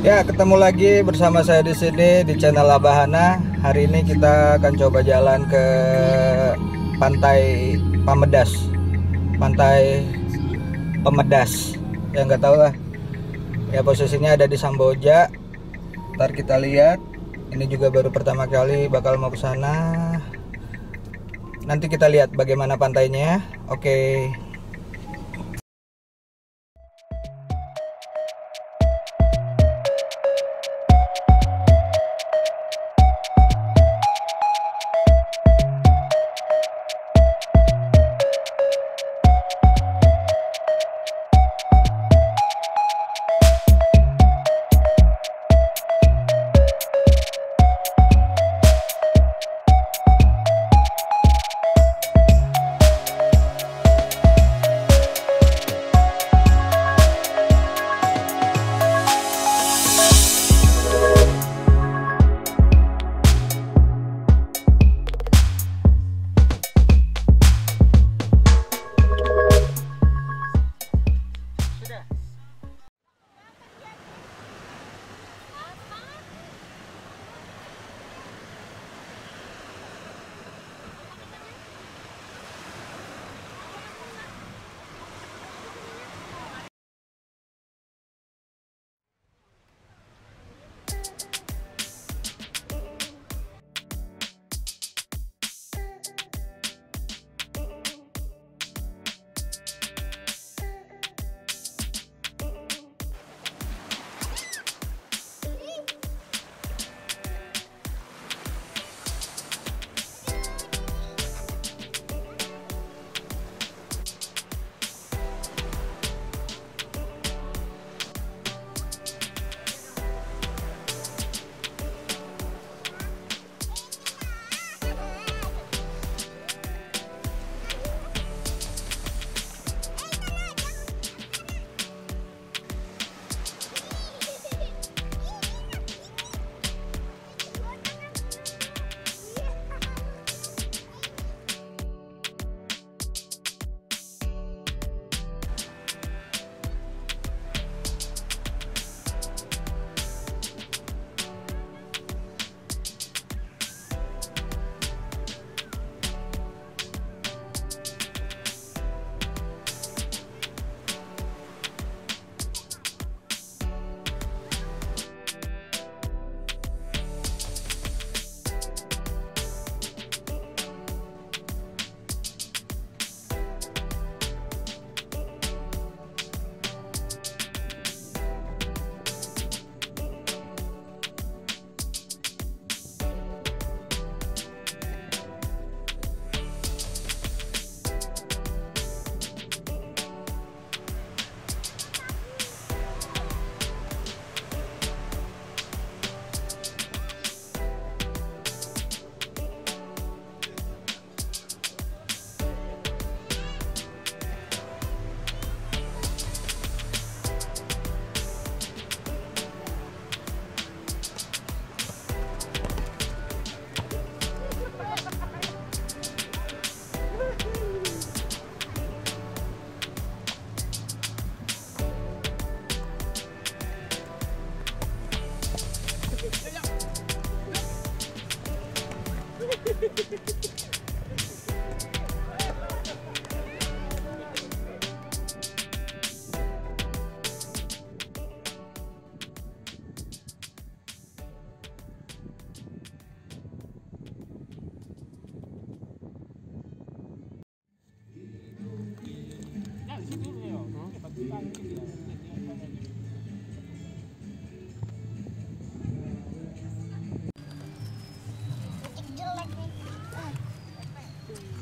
Ya, ketemu lagi bersama saya di sini di channel Abahana. Hari ini kita akan coba jalan ke Pantai Pemedas. Pantai Pemedas. Ya nggak tahu lah. Ya posisinya ada di Samboja. Ntar kita lihat. Ini juga baru pertama kali bakal mau ke sana. Nanti kita lihat bagaimana pantainya. Oke.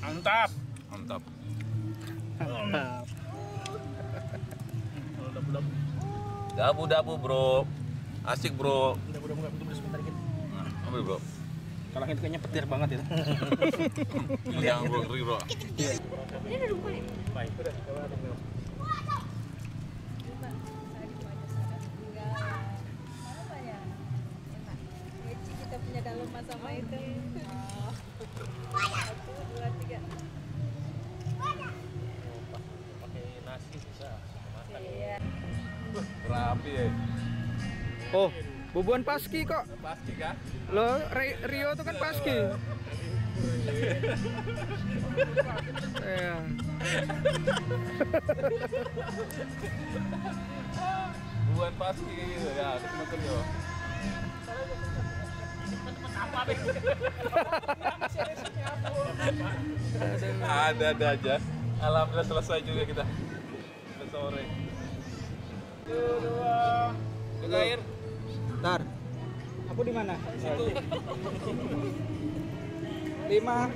Mantap, mantap. Dabu-dabu bro, asik bro. Dabu-dabu nggak tunggu sebentar dikit. Apa bro? Kalau itu kayaknya petir banget ya. Yang bro, ngeri bro. Ini ada rumah ya? Baik, udah. Kita punya dalam sama itu. 1, 2, 3. Pakai nasi bisa makan. Iya. Rapi ya. Oh, Bubuan Paski kok. Pasti kan? Lo Rio tuh kan Paski. Iya. Buat pasti gitu ya, teman-teman yo. Ada aja. Alhamdulillah selesai juga kita. Udah sore. Juga air. Ntar. Aku di mana? Situ. 5.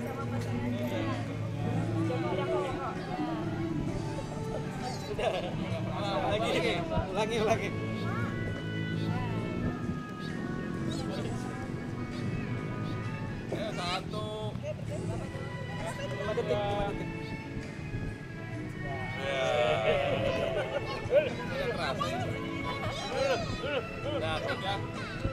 Ulangi. Ya, 1. 5 detik. Ya. Tidak terasa. Ya, 3.